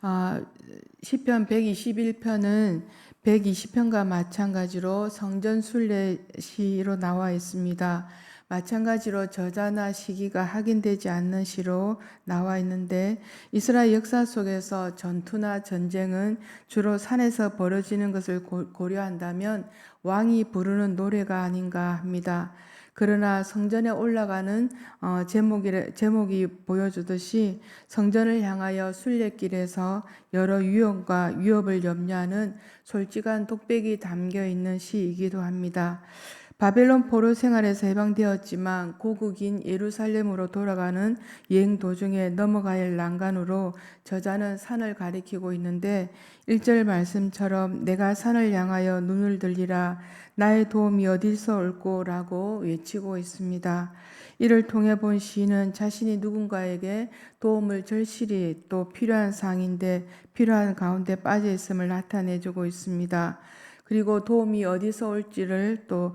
아, 시편 121편은 120편과 마찬가지로 성전 순례 시로 나와 있습니다. 마찬가지로 저자나 시기가 확인되지 않는 시로 나와 있는데, 이스라엘 역사 속에서 전투나 전쟁은 주로 산에서 벌어지는 것을 고려한다면 왕이 부르는 노래가 아닌가 합니다. 그러나 성전에 올라가는 제목이 보여주듯이 성전을 향하여 순례길에서 여러 위험과 위협을 염려하는 솔직한 독백이 담겨 있는 시이기도 합니다. 바벨론 포로 생활에서 해방되었지만 고국인 예루살렘으로 돌아가는 여행 도중에 넘어가야 할 난간으로 저자는 산을 가리키고 있는데, 1절 말씀처럼 내가 산을 향하여 눈을 들리라 나의 도움이 어디서 올꼬 라고 외치고 있습니다. 이를 통해 본 시인은 자신이 누군가에게 도움을 절실히 또 필요한 상인데 필요한 가운데 빠져 있음을 나타내주고 있습니다. 그리고 도움이 어디서 올지를 또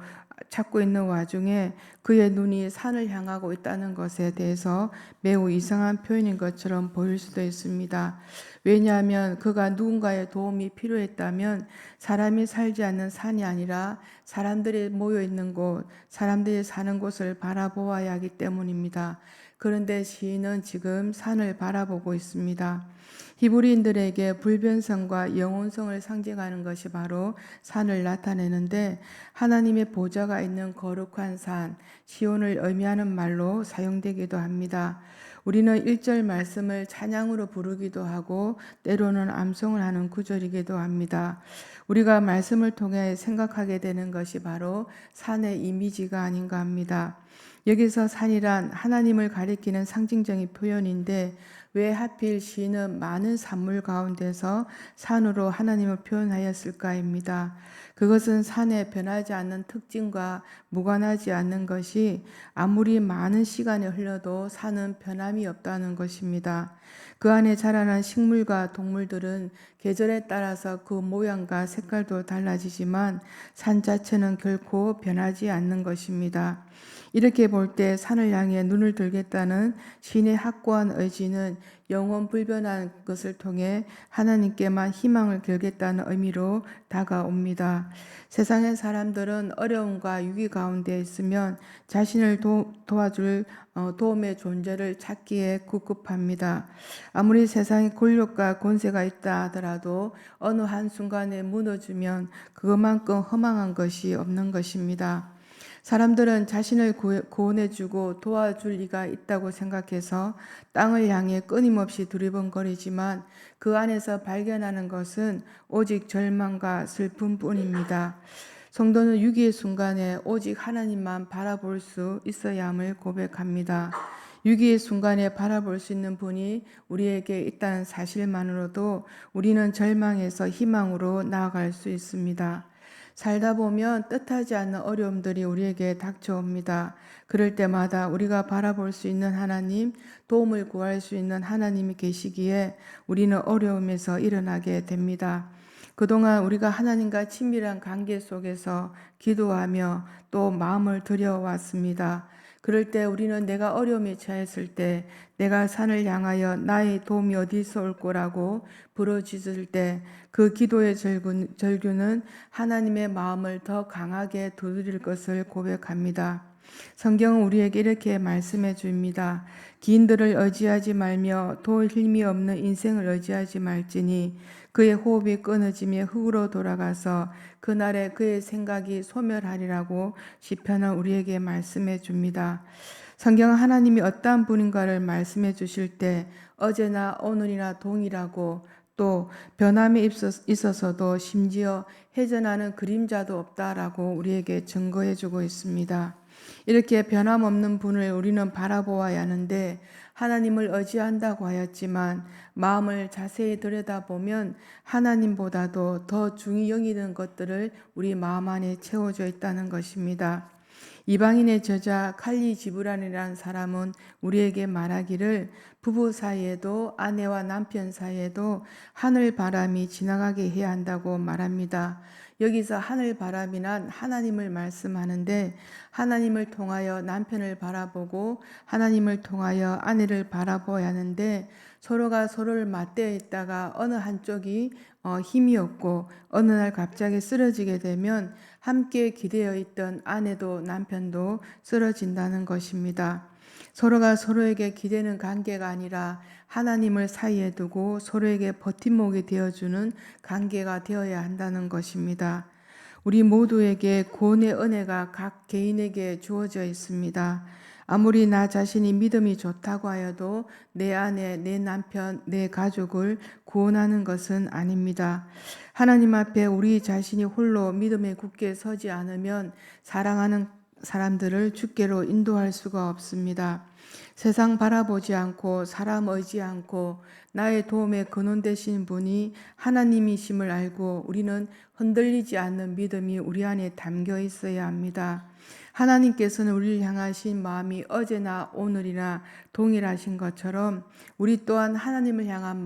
찾고 있는 와중에 그의 눈이 산을 향하고 있다는 것에 대해서 매우 이상한 표현인 것처럼 보일 수도 있습니다. 왜냐하면 그가 누군가의 도움이 필요했다면 사람이 살지 않는 산이 아니라 사람들이 모여 있는 곳, 사람들이 사는 곳을 바라보아야 하기 때문입니다. 그런데 시인은 지금 산을 바라보고 있습니다. 히브리인들에게 불변성과 영혼성을 상징하는 것이 바로 산을 나타내는데, 하나님의 보좌가 있는 거룩한 산, 시온을 의미하는 말로 사용되기도 합니다. 우리는 1절 말씀을 찬양으로 부르기도 하고 때로는 암송을 하는 구절이기도 합니다. 우리가 말씀을 통해 생각하게 되는 것이 바로 산의 이미지가 아닌가 합니다. 여기서 산이란 하나님을 가리키는 상징적인 표현인데, 왜 하필 시인은 많은 산물 가운데서 산으로 하나님을 표현하였을까입니다. 그것은 산의 변하지 않는 특징과 무관하지 않는 것이 아무리 많은 시간이 흘러도 산은 변함이 없다는 것입니다. 그 안에 자라난 식물과 동물들은 계절에 따라서 그 모양과 색깔도 달라지지만 산 자체는 결코 변하지 않는 것입니다. 이렇게 볼 때 산을 향해 눈을 들겠다는 신의 확고한 의지는 영원 불변한 것을 통해 하나님께만 희망을 걸겠다는 의미로 다가옵니다. 세상의 사람들은 어려움과 위기 가운데 있으면 자신을 도와줄 도움의 존재를 찾기에 급급합니다. 아무리 세상에 권력과 권세가 있다 하더라도 어느 한순간에 무너지면 그것만큼 허망한 것이 없는 것입니다. 사람들은 자신을 구원해주고 도와줄 리가 있다고 생각해서 땅을 향해 끊임없이 두리번거리지만 그 안에서 발견하는 것은 오직 절망과 슬픔뿐입니다. 성도는 위기의 순간에 오직 하나님만 바라볼 수 있어야 함을 고백합니다. 위기의 순간에 바라볼 수 있는 분이 우리에게 있다는 사실만으로도 우리는 절망에서 희망으로 나아갈 수 있습니다. 살다 보면 뜻하지 않는 어려움들이 우리에게 닥쳐옵니다. 그럴 때마다 우리가 바라볼 수 있는 하나님, 도움을 구할 수 있는 하나님이 계시기에 우리는 어려움에서 일어나게 됩니다. 그동안 우리가 하나님과 친밀한 관계 속에서 기도하며 또 마음을 들여왔습니다. 그럴 때 우리는 내가 어려움에 처했을 때, 내가 산을 향하여 나의 도움이 어디서 올 거라고 부르짖을 때 그 기도의 절규는 하나님의 마음을 더 강하게 두드릴 것을 고백합니다. 성경은 우리에게 이렇게 말씀해 줍니다. 기인들을 의지하지 말며 도울 힘이 없는 인생을 의지하지 말지니 그의 호흡이 끊어지며 흙으로 돌아가서 그날에 그의 생각이 소멸하리라고 시편은 우리에게 말씀해 줍니다. 성경은 하나님이 어떠한 분인가를 말씀해 주실 때 어제나 오늘이나 동일하고 또 변함이 있어서도 심지어 회전하는 그림자도 없다라고 우리에게 증거해 주고 있습니다. 이렇게 변함없는 분을 우리는 바라보아야 하는데, 하나님을 의지한다고 하였지만 마음을 자세히 들여다보면 하나님보다도 더 중히 여기는 것들을 우리 마음 안에 채워져 있다는 것입니다. 이방인의 저자 칼리 지브란이라는 사람은 우리에게 말하기를 부부 사이에도 아내와 남편 사이에도 하늘 바람이 지나가게 해야 한다고 말합니다. 여기서 하늘 바람이란 하나님을 말씀하는데 하나님을 통하여 남편을 바라보고 하나님을 통하여 아내를 바라보아야 하는데 서로가 서로를 맞대어 있다가 어느 한쪽이 힘이 없고 어느 날 갑자기 쓰러지게 되면 함께 기대어 있던 아내도 남편도 쓰러진다는 것입니다. 서로가 서로에게 기대는 관계가 아니라 하나님을 사이에 두고 서로에게 버팀목이 되어주는 관계가 되어야 한다는 것입니다. 우리 모두에게 구원의 은혜가 각 개인에게 주어져 있습니다. 아무리 나 자신이 믿음이 좋다고 하여도 내 아내, 내 남편, 내 가족을 구원하는 것은 아닙니다. 하나님 앞에 우리 자신이 홀로 믿음에 굳게 서지 않으면 사랑하는 사람들을 주께로 인도할 수가 없습니다. 세상 바라보지 않고 사람 의지 않고 나의 도움의 근원 되신 분이 하나님이심을 알고 우리는 흔들리지 않는 믿음이 우리 안에 담겨 있어야 합니다. 하나님께서는 우리를 향하신 마음이 어제나 오늘이나 동일하신 것처럼 우리 또한 하나님을 향한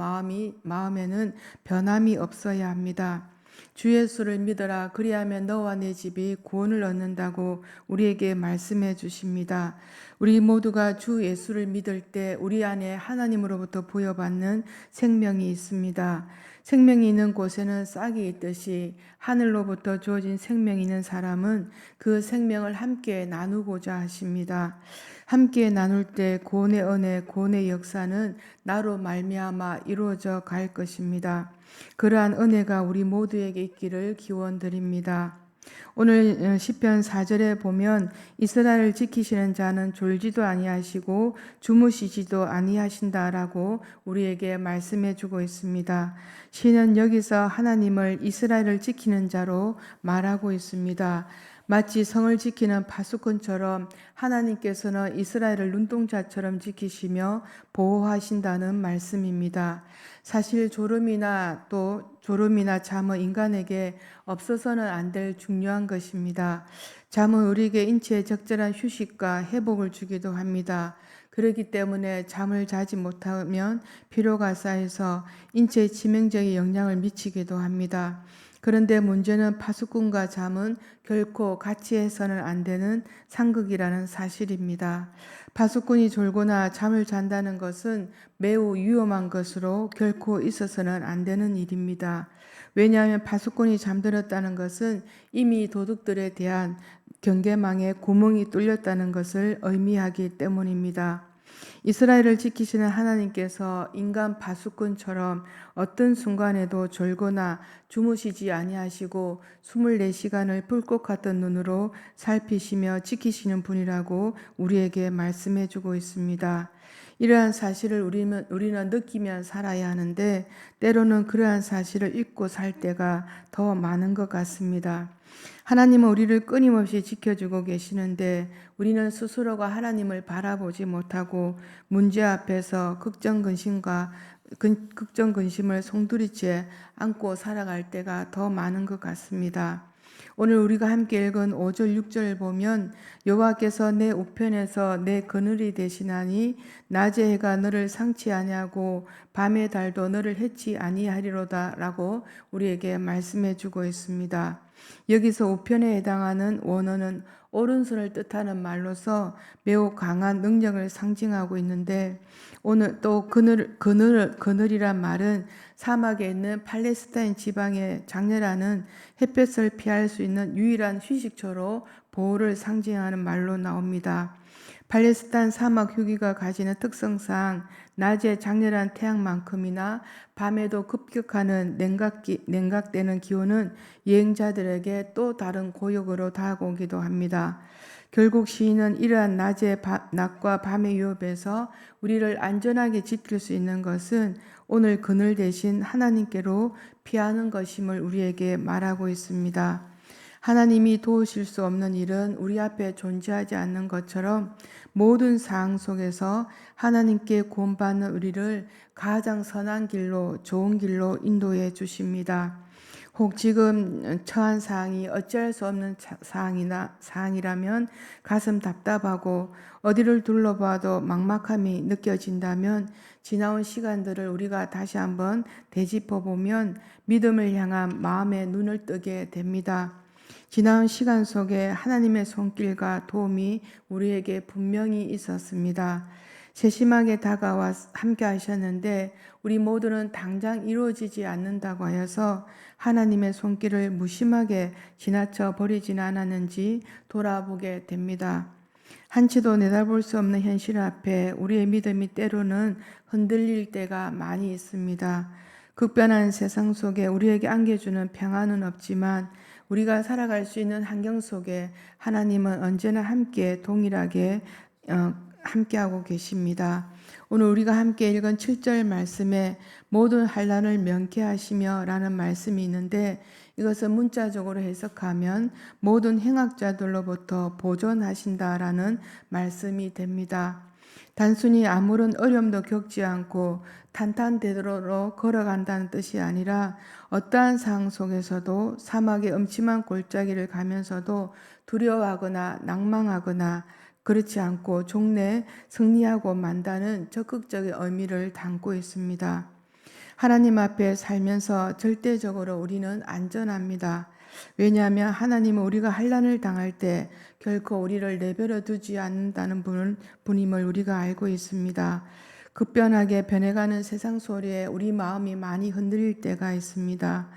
마음에는 변함이 없어야 합니다. 주 예수를 믿어라 그리하면 너와 내 집이 구원을 얻는다고 우리에게 말씀해 주십니다. 우리 모두가 주 예수를 믿을 때 우리 안에 하나님으로부터 부여받는 생명이 있습니다. 생명이 있는 곳에는 싹이 있듯이 하늘로부터 주어진 생명이 있는 사람은 그 생명을 함께 나누고자 하십니다. 함께 나눌 때 구원의 은혜, 구원의 역사는 나로 말미암아 이루어져 갈 것입니다. 그러한 은혜가 우리 모두에게 있기를 기원드립니다. 오늘 시편 4절에 보면 이스라엘을 지키시는 자는 졸지도 아니하시고 주무시지도 아니하신다라고 우리에게 말씀해 주고 있습니다. 시는 여기서 하나님을 이스라엘을 지키는 자로 말하고 있습니다. 마치 성을 지키는 파수꾼처럼 하나님께서는 이스라엘을 눈동자처럼 지키시며 보호하신다는 말씀입니다. 사실 졸음이나 잠은 인간에게 없어서는 안 될 중요한 것입니다. 잠은 우리에게 인체에 적절한 휴식과 회복을 주기도 합니다. 그렇기 때문에 잠을 자지 못하면 피로가 쌓여서 인체에 치명적인 영향을 미치기도 합니다. 그런데 문제는 파수꾼과 잠은 결코 같이 해서는 안 되는 상극이라는 사실입니다. 파수꾼이 졸거나 잠을 잔다는 것은 매우 위험한 것으로 결코 있어서는 안 되는 일입니다. 왜냐하면 파수꾼이 잠들었다는 것은 이미 도둑들에 대한 경계망에 구멍이 뚫렸다는 것을 의미하기 때문입니다. 이스라엘을 지키시는 하나님께서 인간 파수꾼처럼 어떤 순간에도 졸거나 주무시지 아니하시고 24시간을 불꽃 같은 눈으로 살피시며 지키시는 분이라고 우리에게 말씀해 주고 있습니다. 이러한 사실을 우리는 느끼며 살아야 하는데 때로는 그러한 사실을 잊고 살 때가 더 많은 것 같습니다. 하나님은 우리를 끊임없이 지켜주고 계시는데 우리는 스스로가 하나님을 바라보지 못하고 문제 앞에서 걱정근심을 송두리째 안고 살아갈 때가 더 많은 것 같습니다. 오늘 우리가 함께 읽은 5절 6절을 보면 여호와께서 내 우편에서 내 그늘이 되시나니 낮의 해가 너를 상치 아니하고 밤의 달도 너를 해치 아니하리로다 라고 우리에게 말씀해 주고 있습니다. 여기서 우편에 해당하는 원어는 오른손을 뜻하는 말로서 매우 강한 능력을 상징하고 있는데 오늘 또 그늘이란 말은 사막에 있는 팔레스타인 지방의 장렬하는 햇볕을 피할 수 있는 유일한 휴식처로 보호를 상징하는 말로 나옵니다. 팔레스타인 사막 휴기가 가지는 특성상 낮에 장렬한 태양만큼이나 밤에도 급격하는 냉각되는 기온은 여행자들에게 또 다른 고역으로 다가오기도 합니다. 결국 시인은 이러한 낮과 밤의 위협에서 우리를 안전하게 지킬 수 있는 것은 오늘 그늘 대신 하나님께로 피하는 것임을 우리에게 말하고 있습니다. 하나님이 도우실 수 없는 일은 우리 앞에 존재하지 않는 것처럼 모든 상황 속에서 하나님께 구원받는 우리를 가장 선한 길로, 좋은 길로 인도해 주십니다. 혹 지금 처한 사항이 어찌할 수 없는 사항이라면 가슴 답답하고 어디를 둘러봐도 막막함이 느껴진다면 지나온 시간들을 우리가 다시 한번 되짚어 보면 믿음을 향한 마음의 눈을 뜨게 됩니다. 지나온 시간 속에 하나님의 손길과 도움이 우리에게 분명히 있었습니다. 세심하게 다가와 함께 하셨는데 우리 모두는 당장 이루어지지 않는다고 하여서 하나님의 손길을 무심하게 지나쳐 버리지는 않았는지 돌아보게 됩니다. 한치도 내다볼 수 없는 현실 앞에 우리의 믿음이 때로는 흔들릴 때가 많이 있습니다. 급변한 세상 속에 우리에게 안겨주는 평안은 없지만 우리가 살아갈 수 있는 환경 속에 하나님은 언제나 함께 동일하게 함께하고 계십니다. 오늘 우리가 함께 읽은 7절 말씀에 모든 환난을 면케하시며 라는 말씀이 있는데 이것을 문자적으로 해석하면 모든 행악자들로부터 보존하신다라는 말씀이 됩니다. 단순히 아무런 어려움도 겪지 않고 탄탄대로로 걸어간다는 뜻이 아니라 어떠한 상황 속에서도 사막의 음침한 골짜기를 가면서도 두려워하거나 낭망하거나 그렇지 않고 종래 승리하고 만다는 적극적인 의미를 담고 있습니다. 하나님 앞에 살면서 절대적으로 우리는 안전합니다. 왜냐하면 하나님은 우리가 환난을 당할 때 결코 우리를 내버려 두지 않는다는 분임을 우리가 알고 있습니다. 급변하게 변해가는 세상 소리에 우리 마음이 많이 흔들릴 때가 있습니다.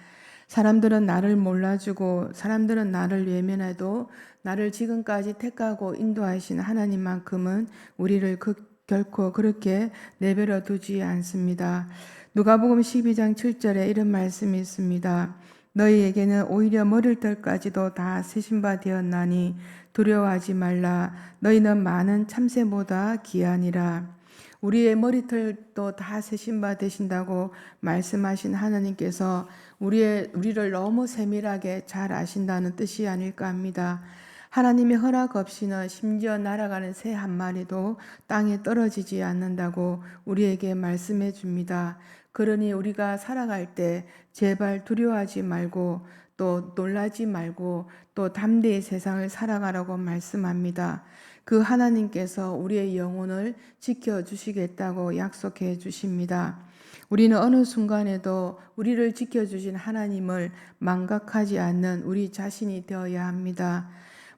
사람들은 나를 몰라주고 사람들은 나를 외면해도 나를 지금까지 택하고 인도하신 하나님만큼은 우리를 결코 그렇게 내버려 두지 않습니다. 누가복음 12장 7절에 이런 말씀이 있습니다. 너희에게는 오히려 머리털까지도 다 세신 바 되었나니 두려워하지 말라. 너희는 많은 참새보다 귀하니라. 우리의 머리털도 다 세신 바 되신다고 말씀하신 하나님께서 우리를 너무 세밀하게 잘 아신다는 뜻이 아닐까 합니다. 하나님의 허락 없이는 심지어 날아가는 새 한 마리도 땅에 떨어지지 않는다고 우리에게 말씀해 줍니다. 그러니 우리가 살아갈 때 제발 두려워하지 말고 또 놀라지 말고 또 담대히 세상을 살아가라고 말씀합니다. 그 하나님께서 우리의 영혼을 지켜주시겠다고 약속해 주십니다. 우리는 어느 순간에도 우리를 지켜주신 하나님을 망각하지 않는 우리 자신이 되어야 합니다.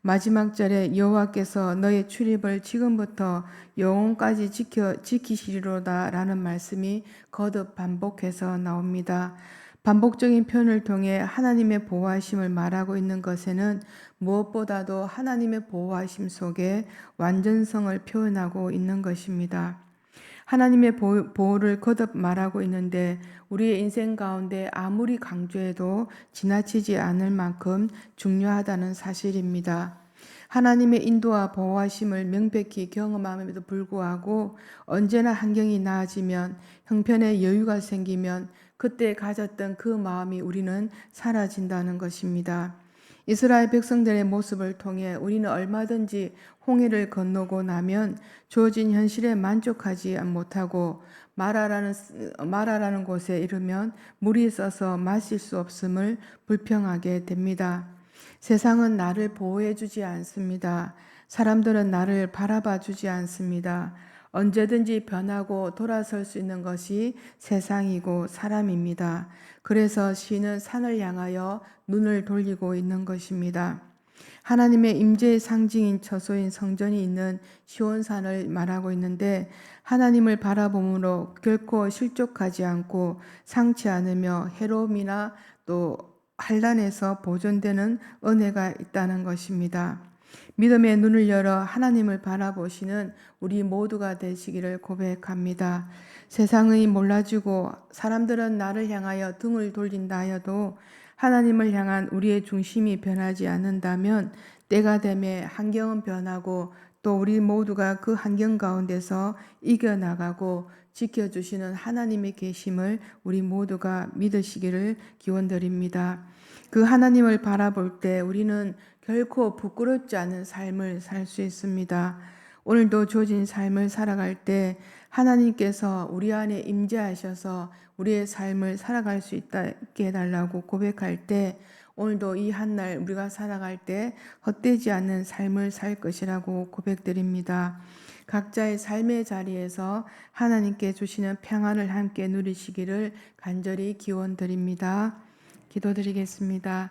마지막 절에 여호와께서 너의 출입을 지금부터 영혼까지 지키시리로다 라는 말씀이 거듭 반복해서 나옵니다. 반복적인 표현을 통해 하나님의 보호하심을 말하고 있는 것에는 무엇보다도 하나님의 보호하심 속에 완전성을 표현하고 있는 것입니다. 하나님의 보호를 거듭 말하고 있는데 우리의 인생 가운데 아무리 강조해도 지나치지 않을 만큼 중요하다는 사실입니다. 하나님의 인도와 보호하심을 명백히 경험함에도 불구하고 언제나 환경이 나아지면 형편에 여유가 생기면 그때 가졌던 그 마음이 우리는 사라진다는 것입니다. 이스라엘 백성들의 모습을 통해 우리는 얼마든지 홍해를 건너고 나면 주어진 현실에 만족하지 못하고 마라라는 곳에 이르면 물이 써서 마실 수 없음을 불평하게 됩니다. 세상은 나를 보호해 주지 않습니다. 사람들은 나를 바라봐 주지 않습니다. 언제든지 변하고 돌아설 수 있는 것이 세상이고 사람입니다. 그래서 시인은 산을 향하여 눈을 돌리고 있는 것입니다. 하나님의 임재의 상징인 처소인 성전이 있는 시온산을 말하고 있는데 하나님을 바라봄으로 결코 실족하지 않고 상치 않으며 해로움이나 또 환난에서 보존되는 은혜가 있다는 것입니다. 믿음의 눈을 열어 하나님을 바라보시는 우리 모두가 되시기를 고백합니다. 세상의 몰라주고 사람들은 나를 향하여 등을 돌린다 하여도 하나님을 향한 우리의 중심이 변하지 않는다면 때가 되매 환경은 변하고 또 우리 모두가 그 환경 가운데서 이겨나가고 지켜주시는 하나님의 계심을 우리 모두가 믿으시기를 기원드립니다. 그 하나님을 바라볼 때 우리는 결코 부끄럽지 않은 삶을 살 수 있습니다. 오늘도 주어진 삶을 살아갈 때 하나님께서 우리 안에 임재하셔서 우리의 삶을 살아갈 수 있게 해달라고 고백할 때 오늘도 이 한날 우리가 살아갈 때 헛되지 않는 삶을 살 것이라고 고백드립니다. 각자의 삶의 자리에서 하나님께 주시는 평안을 함께 누리시기를 간절히 기원드립니다. 기도드리겠습니다.